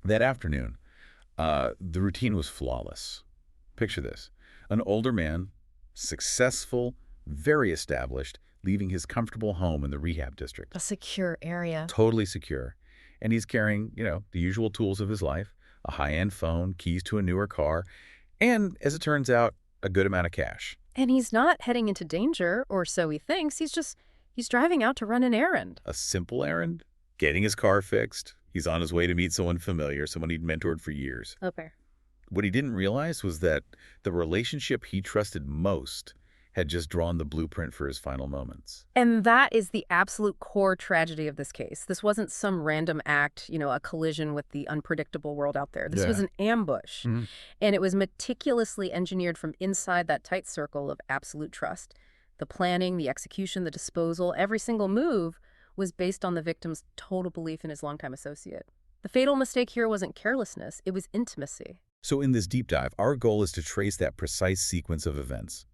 That afternoon, the routine was flawless. Picture this. An older man, successful, very established, leaving his comfortable home in the rehab district. A secure area. Totally secure. And he's carrying, the usual tools of his life, a high-end phone, keys to a newer car, and, as it turns out, a good amount of cash. And he's not heading into danger, or so he thinks. He's driving out to run an errand. A simple errand, getting his car fixed. He's on his way to meet someone familiar, someone he'd mentored for years. Okay. What he didn't realize was that the relationship he trusted most had just drawn the blueprint for his final moments. And that is the absolute core tragedy of this case. This wasn't some random act, a collision with the unpredictable world out there. This was an ambush. Mhm. And it was meticulously engineered from inside that tight circle of absolute trust. The planning, the execution, the disposal, every single move was based on the victim's total belief in his longtime associate. The fatal mistake here wasn't carelessness, it was intimacy. So in this deep dive, our goal is to trace that precise sequence of events.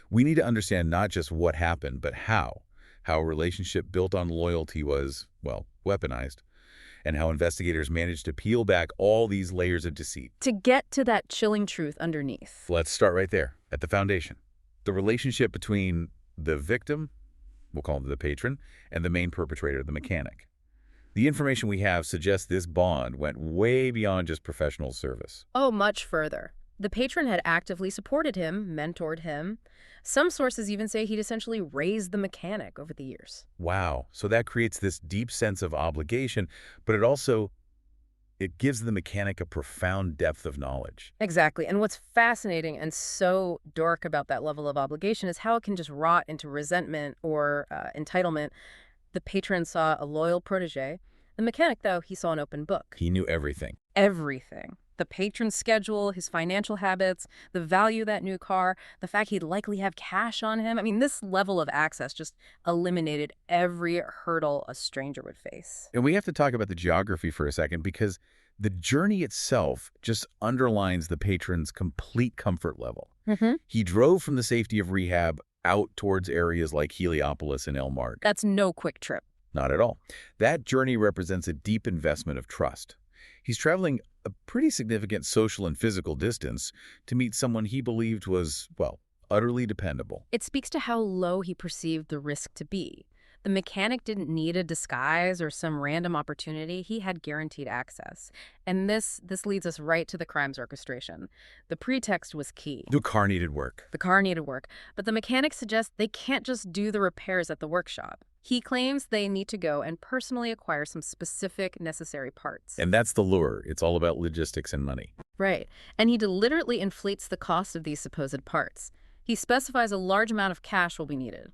We need to understand not just what happened, but how a relationship built on loyalty was, well, weaponized, and how investigators managed to peel back all these layers of deceit. To get to that chilling truth underneath. Let's start right there, at the foundation. The relationship between the victim, we'll call him the patron, and the main perpetrator, the mechanic. The information we have suggests this bond went way beyond just professional service. Oh, much further. The patron had actively supported him, mentored him. Some sources even say he'd essentially raised the mechanic over the years. Wow. So that creates this deep sense of obligation, but it gives the mechanic a profound depth of knowledge. Exactly. And what's fascinating and so dark about that level of obligation is how it can just rot into resentment or entitlement. The patron saw a loyal protege. The mechanic, though, he saw an open book. He knew everything. Everything. The patron's schedule, his financial habits, the value of that new car, the fact he'd likely have cash on him. I mean, this level of access just eliminated every hurdle a stranger would face. And we have to talk about the geography for a second because the journey itself just underlines the patron's complete comfort level. He drove from the safety of rehab out towards areas like Heliopolis and El Marg. That's no quick trip. Not at all. That journey represents a deep investment of trust. He's traveling a pretty significant social and physical distance to meet someone he believed was, well, utterly dependable. It speaks to how low he perceived the risk to be. The mechanic didn't need a disguise or some random opportunity. He had guaranteed access. And this leads us right to the crime's orchestration. The pretext was key. The car needed work. The car needed work, but the mechanic suggests they can't just do the repairs at the workshop. He claims they need to go and personally acquire some specific necessary parts. And that's the lure. It's all about logistics and money. Right. And he deliberately inflates the cost of these supposed parts. He specifies a large amount of cash will be needed.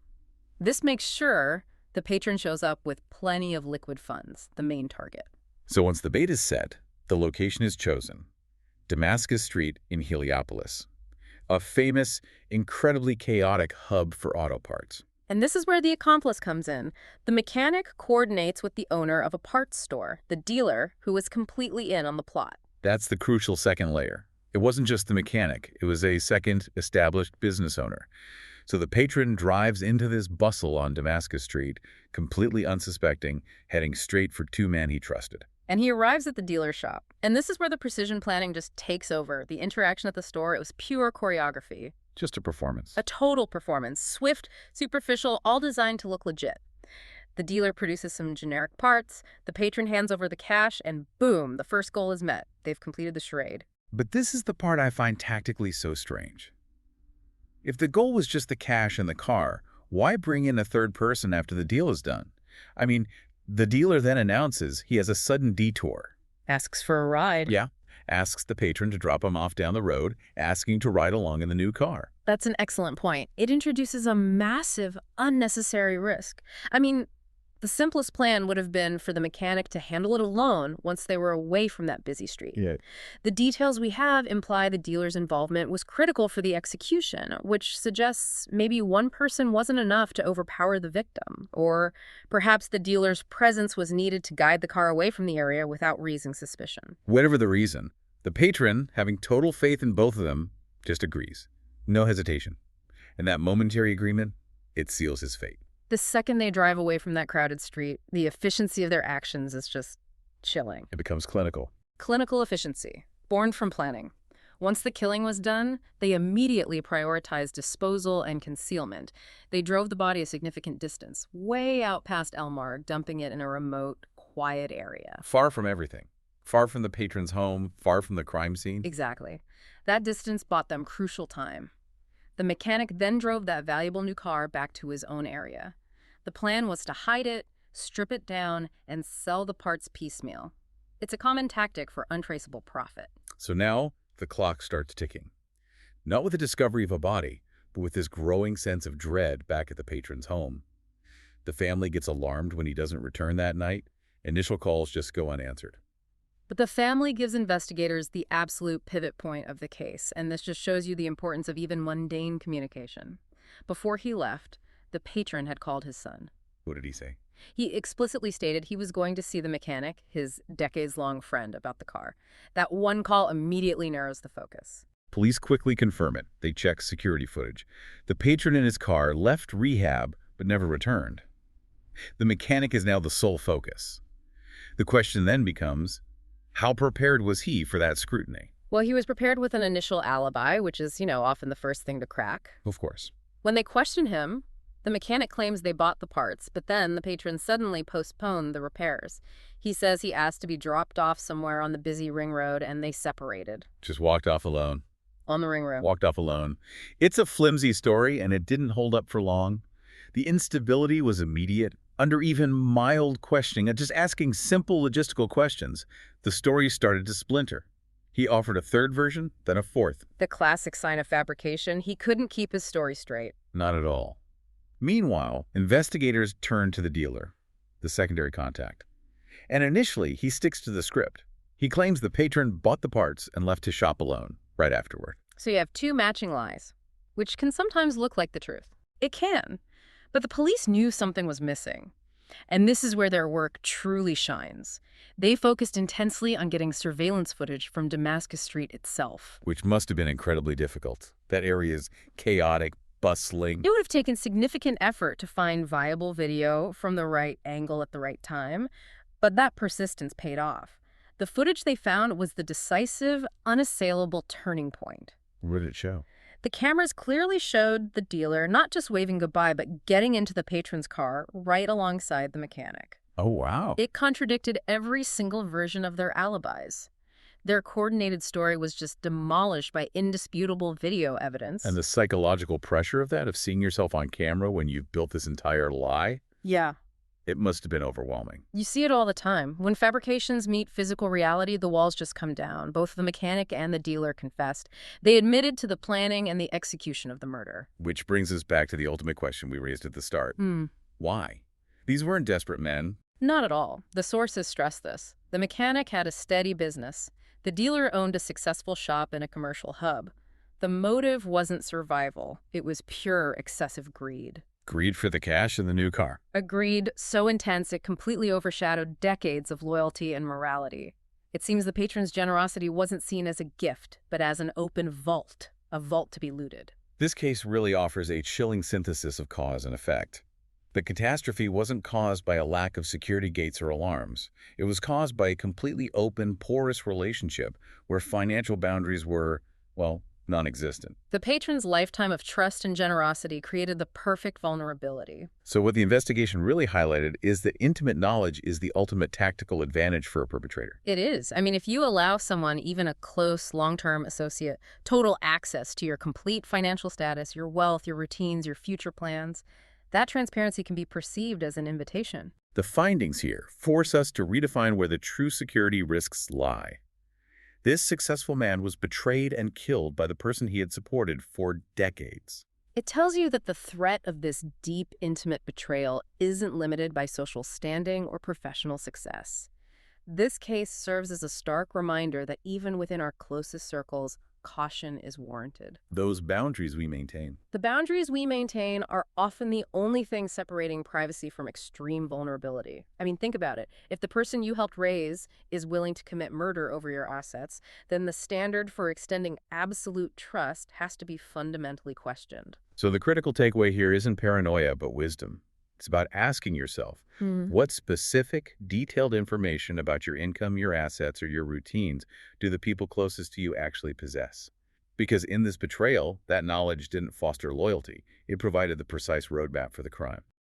This makes sure the patron shows up with plenty of liquid funds, the main target. So once the bait is set, the location is chosen. Damascus Street in Heliopolis, a famous, incredibly chaotic hub for auto parts. And this is where the accomplice comes in. The mechanic coordinates with the owner of a parts store, the dealer, who is completely in on the plot. That's the crucial second layer. It wasn't just the mechanic. It was a second established business owner. So the patron drives into this bustle on Damascus Street, completely unsuspecting, heading straight for two men he trusted. And he arrives at the dealer shop. And this is where the precision planning just takes over. The interaction at the store, it was pure choreography. Just a performance. A total performance. Swift, superficial, all designed to look legit. The dealer produces some generic parts, the patron hands over the cash, and boom, the first goal is met. They've completed the charade. But this is the part I find tactically so strange. If the goal was just the cash and the car, why bring in a third person after the deal is done? I mean, the dealer then announces he has a sudden detour. Asks for a ride. Yeah. Asks the patron to drop him off down the road, asking to ride along in the new car. That's an excellent point. It introduces a massive, unnecessary risk. I mean, the simplest plan would have been for the mechanic to handle it alone once they were away from that busy street. Yeah. The details we have imply the dealer's involvement was critical for the execution, which suggests maybe one person wasn't enough to overpower the victim. Or perhaps the dealer's presence was needed to guide the car away from the area without raising suspicion. Whatever the reason, the patron, having total faith in both of them, just agrees. No hesitation. And that momentary agreement, it seals his fate. The second they drive away from that crowded street, the efficiency of their actions is just chilling. It becomes clinical. Clinical efficiency, born from planning. Once the killing was done, they immediately prioritized disposal and concealment. They drove the body a significant distance, way out past Elmar, dumping it in a remote, quiet area. Far from everything. Far from the patron's home, far from the crime scene. Exactly. That distance bought them crucial time. The mechanic then drove that valuable new car back to his own area. The plan was to hide it, strip it down, and sell the parts piecemeal. It's a common tactic for untraceable profit. So now the clock starts ticking. Not with the discovery of a body, but with this growing sense of dread back at the patron's home. The family gets alarmed when he doesn't return that night. Initial calls just go unanswered. But the family gives investigators the absolute pivot point of the case, and this just shows you the importance of even mundane communication. Before he left, the patron had called his son. What did he say? He explicitly stated he was going to see the mechanic, his decades-long friend, about the car. That one call immediately narrows the focus. Police quickly confirm it. They check security footage. The patron in his car left rehab but never returned. The mechanic is now the sole focus. The question then becomes, how prepared was he for that scrutiny? Well, he was prepared with an initial alibi, which is, often the first thing to crack. Of course. When they question him, the mechanic claims they bought the parts, but then the patron suddenly postponed the repairs. He says he asked to be dropped off somewhere on the busy ring road, and they separated. Just walked off alone. On the ring road. Walked off alone. It's a flimsy story, and it didn't hold up for long. The instability was immediate. Under even mild questioning, and just asking simple logistical questions, the story started to splinter. He offered a third version, then a fourth. The classic sign of fabrication. He couldn't keep his story straight. Not at all. Meanwhile, investigators turn to the dealer, the secondary contact. And initially, he sticks to the script. He claims the patron bought the parts and left his shop alone right afterward. So you have two matching lies, which can sometimes look like the truth. It can. But the police knew something was missing. And this is where their work truly shines. They focused intensely on getting surveillance footage from Damascus Street itself. Which must have been incredibly difficult. That area is chaotic, bustling. It would have taken significant effort to find viable video from the right angle at the right time, but that persistence paid off. The footage they found was the decisive, unassailable turning point. What did it show? The cameras clearly showed the dealer not just waving goodbye, but getting into the patron's car right alongside the mechanic. Oh, wow. It contradicted every single version of their alibis. Their coordinated story was just demolished by indisputable video evidence. And the psychological pressure of that, of seeing yourself on camera when you've built this entire lie? Yeah. It must have been overwhelming. You see it all the time. When fabrications meet physical reality, the walls just come down. Both the mechanic and the dealer confessed. They admitted to the planning and the execution of the murder. Which brings us back to the ultimate question we raised at the start. Why? These weren't desperate men. Not at all. The sources stress this. The mechanic had a steady business. The dealer owned a successful shop in a commercial hub. The motive wasn't survival. It was pure excessive greed. Greed for the cash and the new car. A greed so intense it completely overshadowed decades of loyalty and morality. It seems the patron's generosity wasn't seen as a gift, but as an open vault, a vault to be looted. This case really offers a chilling synthesis of cause and effect. The catastrophe wasn't caused by a lack of security gates or alarms. It was caused by a completely open, porous relationship where financial boundaries were, well, non-existent. The patron's lifetime of trust and generosity created the perfect vulnerability. So what the investigation really highlighted is that intimate knowledge is the ultimate tactical advantage for a perpetrator. It is. I mean, if you allow someone, even a close, long-term associate, total access to your complete financial status, your wealth, your routines, your future plans, that transparency can be perceived as an invitation. The findings here force us to redefine where the true security risks lie. This successful man was betrayed and killed by the person he had supported for decades. It tells you that the threat of this deep, intimate betrayal isn't limited by social standing or professional success. This case serves as a stark reminder that even within our closest circles, caution is warranted. Those boundaries we maintain. The boundaries we maintain are often the only thing separating privacy from extreme vulnerability. I mean, think about it. If the person you helped raise is willing to commit murder over your assets, then the standard for extending absolute trust has to be fundamentally questioned. So the critical takeaway here isn't paranoia, but wisdom. It's about asking yourself, Hmm. what specific, detailed information about your income, your assets, or your routines do the people closest to you actually possess? Because in this betrayal, that knowledge didn't foster loyalty. It provided the precise roadmap for the crime.